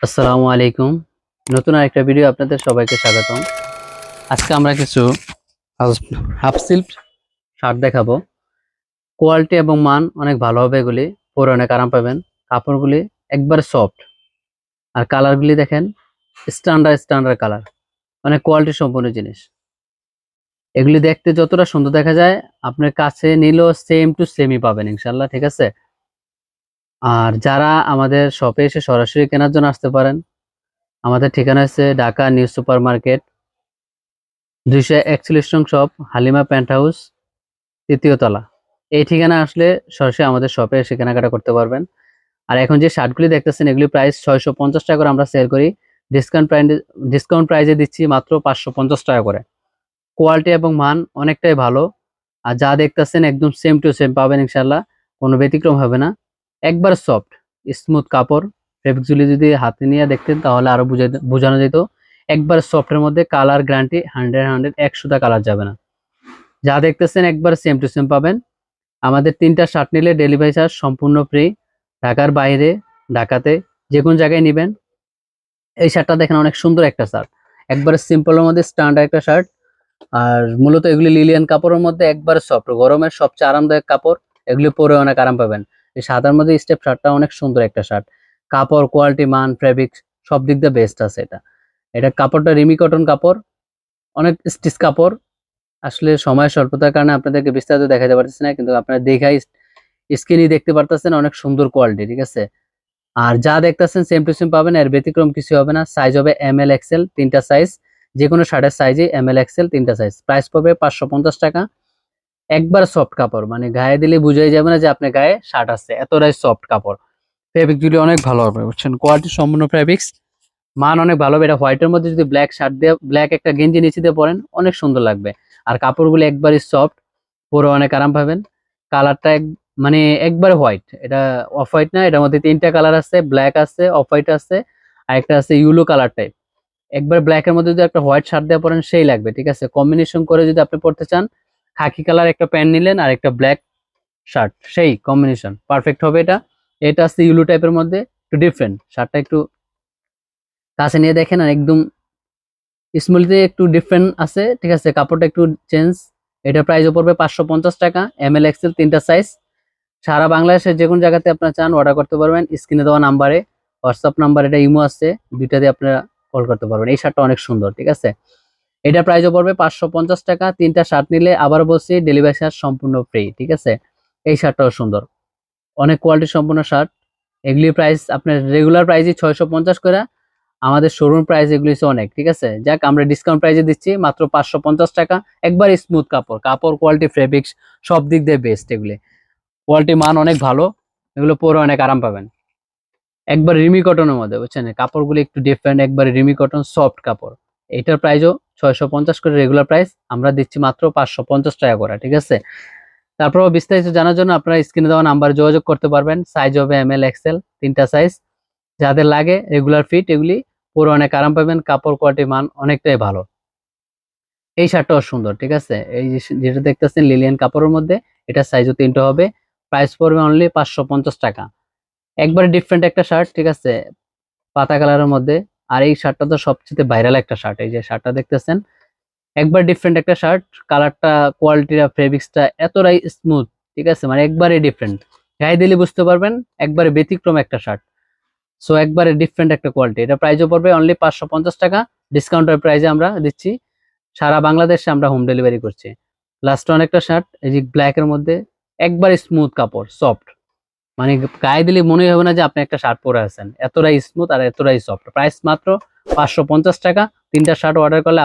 আসসালামু আলাইকুম। নতুন আরেকটা ভিডিও আপনাদের সবাইকে স্বাগতম। আজকে আমরা কিছু হাফ সিল্ক শার্ট দেখাবো। কোয়ালিটি এবং মান অনেক ভালো হবে এগুলি, পরে অনেক আরাম পাবেন। কাপড়গুলি একবার সফট, আর কালারগুলি দেখেন স্ট্যান্ডার্ড কালার, অনেক কোয়ালিটি সম্পন্ন জিনিস। এগুলি দেখতে যতটা সুন্দর দেখা যায়, আপনার কাছে নিলেও সেম টু সেমই পাবেন ইনশাল্লাহ, ঠিক আছে। আর যারা আমাদের শপে এসে সরাসরি কেনার জন্য আসতে পারেন, আমাদের ঠিকানা হচ্ছে ঢাকা নিউ সুপার মার্কেট 241 নং শপ, হালিমা প্যান্ট হাউস, তৃতীয় তলা। এই ঠিকানা আসলে সরাসরি আমাদের শপে এসে কেনাকাটা করতে পারবেন। আর এখন যে শার্টগুলি দেখতেছেন এগুলি প্রাইস 650 টাকা করে আমরা সেল করি। ডিসকাউন্ট প্রাইসে দিচ্ছি মাত্র 550 টাকা করে। কোয়ালিটি এবং মান অনেকটাই ভালো। আর যা দেখতেছেন একদম সেম টু সেম পাবেন ইনশাল্লাহ, কোনো ব্যতিক্রম হবে না। একবার সফট স্মুথ কাপড়, ফেব্রিকগুলি যদি হাতে নিয়ে দেখতেন তাহলে আরো বোঝানো যেত। একবার সফটের মধ্যে কালার গ্যারান্টি 100 100 কালার যাবে না। যা দেখতেছেন একবার সেম টু সেম পাবেন। আমাদের 3টা শার্ট নিলে ডেলিভারি চার্জ সম্পূর্ণ ফ্রি। ঢাকার বাইরে, ঢাকাতে যে কোনো জায়গায় নেবেন। এই শার্টটা দেখেন অনেক সুন্দর একটা শার্ট, একবার সিম্পলের মধ্যে স্ট্যান্ডার্ড একটা শার্ট। আর মূলত এগুলি লিলিয়ান কাপড়ের মধ্যে একবার সফট, গরমের সবচেয়ে আরামদায়ক কাপড়। এগুলি পরে অনেক আরাম পাবেন। এই সাদার মধ্যে স্টেপ শার্টটা অনেক সুন্দর একটা শার্ট। কাপড় কোয়ালিটি মান ফেব্রিক সব দিক দিয়ে বেস্ট আছে এটা। এটা কাপড়টা রিমি কটন কাপড়, অনেক স্টিচ কাপড়। আসলে সময় স্বল্পতার কারণে আপনাদেরকে বিস্তারিত দেখাতে পারতেছি না, কিন্তু আপনারা দেখাই স্ক্রিনই দেখতে পারতেছেন অনেক সুন্দর কোয়ালিটি, ঠিক আছে। আর যা দেখতেছেন সেম টু সেম পাবেন, এর ব্যতিক্রম কিছু হবে না। সাইজ হবে এম এল এক্সেল, 3টা সাইজ। যে কোনো শার্টের সাইজে এম এল এক্সেল 3টা সাইজ। প্রাইস পড়বে 550 টাকা। একবার সফট কাপড়, মানে গায়ে দিলে বুঝাই যাবে না যে আপনার গায়ে শার্ট আছে, এতটাই সফট কাপড়। ফেব্রিক যদি অনেক ভালো হবে, বুঝছেন, কোয়ালিটি সম্পূর্ণ ফেব্রিক্স, মান অনেক ভালো হবে। এটা হোয়াইটের মধ্যে যদি ব্ল্যাক শার্ট দিয়ে ব্ল্যাক একটা গেঞ্জি নিচে দিয়ে পরেন অনেক সুন্দর লাগবে। আর কাপড়গুলো একবারই সফট, পরে অনেক আরাম পাবেন। কালারটা মানে একবারে হোয়াইট, এটা অফ হোয়াইট না, এটার মধ্যে 3টা কালার আছে, ব্ল্যাক আছে, অফ হোয়াইট আছে, আর একটা আছে ইউলো কালার টাইপ। একবার ব্ল্যাকের মধ্যে যদি একটা হোয়াইট শার্ট দিয়ে পরেন সেই লাগবে, ঠিক আছে। কম্বিনেশন করে যদি আপনি পড়তে চান, খাকি কালার একটা প্যান্ট নিলেন আর একটা ব্ল্যাক শার্ট, সেই কম্বিনেশন পারফেক্ট হবে এটা। এটা আছে ইউলো টাইপের মধ্যে, একটু ডিফারেন্ট শার্টটা, একটু কাছে নিয়ে দেখেন। আর একদম স্মুথলি একটু ডিফারেন্ট আছে, ঠিক আছে। কাপড়টা একটু চেঞ্জ। এটা প্রাইসও পড়বে 550 টাকা। এম এল এক্সেল 3টা সাইজ। সারা বাংলাদেশের যে কোনো জায়গাতে আপনারা চান অর্ডার করতে পারবেন। স্ক্রিনে দেওয়া নাম্বারে, হোয়াটসঅ্যাপ নাম্বার, এটা ইমো আছে, দুইটা দিয়ে আপনারা কল করতে পারবেন। এই শার্টটা অনেক সুন্দর, ঠিক আছে। এটা প্রাইসও পড়বে 550 টাকা। 3টা শার্ট নিলে আবার বলছি ডেলিভারি চার্জ সম্পূর্ণ ফ্রি, ঠিক আছে। এই শার্টটাও সুন্দর, অনেক কোয়ালিটি সম্পন্ন শার্ট। এগুলি প্রাইস আপনার রেগুলার প্রাইসই 650 করে, আমাদের শোরুম প্রাইস এগুলি হচ্ছে অনেক, ঠিক আছে। যাক, আমরা ডিসকাউন্ট প্রাইসে দিচ্ছি মাত্র 550 টাকা। একবার স্মুথ কাপড়, কাপড় কোয়ালিটি ফেব্রিক্স সব দিক দিয়ে বেস্ট। এগুলি কোয়ালিটি মান অনেক ভালো, এগুলো পরে অনেক আরাম পাবেন। একবার রিমি কটনের মধ্যে, বুঝছেন, কাপড়গুলো একটু ডিফারেন্ট, একবার রিমি কটন সফট কাপড়। এটার প্রাইসও 650 করে রেগুলার প্রাইস, আমরা দিচ্ছি মাত্র 550 টাকা করে, ঠিক আছে। তারপরও বিস্তারিত জানার জন্য আপনারা স্ক্রিনে দেওয়া নাম্বারে যোগাযোগ করতে পারবেন। সাইজ হবে এম এল এক্সেল, 3টা সাইজ। যাদের লাগে রেগুলার ফিট, এগুলি পরে অনেক আরাম পাবেন। কাপড় কোয়ালিটি মান অনেকটাই ভালো। এই শার্টটাও সুন্দর, ঠিক আছে। এই যেটা দেখতেছেন লিলিয়ান কাপড়ের মধ্যে, এটা সাইজও 3টা হবে। প্রাইস পড়বে অনলি 550 টাকা। একবারে ডিফারেন্ট একটা শার্ট, ঠিক আছে, পাতা কালারের মধ্যে। আর এই শার্টটা তো সবচেয়ে ভাইরাল একটা শার্ট, এই যে শার্টটা দেখতেছেন একবার ডিফারেন্ট একটা শার্ট। কালারটা কোয়ালিটিটা ফেব্রিক্সটা এতটাই স্মুথ, ঠিক আছে, মানে একবারে ডিফারেন্ট। গায়ে দিলে বুঝতে পারবেন একবারে ব্যতিক্রম একটা শার্ট। সো একবারে ডিফারেন্ট একটা কোয়ালিটি। এটা প্রাইসও পড়বে অনলি 550 টাকা। ডিসকাউন্টের প্রাইসে আমরা দিচ্ছি। সারা বাংলাদেশে আমরা হোম ডেলিভারি করছি। লাস্ট অনেকটা শার্ট, এই যে ব্ল্যাক এর মধ্যে, একবার স্মুথ কাপড় সফট, মানে গায়ে দিলে মনেই হবে না যে আপনি একটা শার্ট পরে আছেন, এতটাই স্মুথ আর এতটাই সফট। প্রাইস মাত্র 550 টাকা। 3টা শার্ট অর্ডার করলে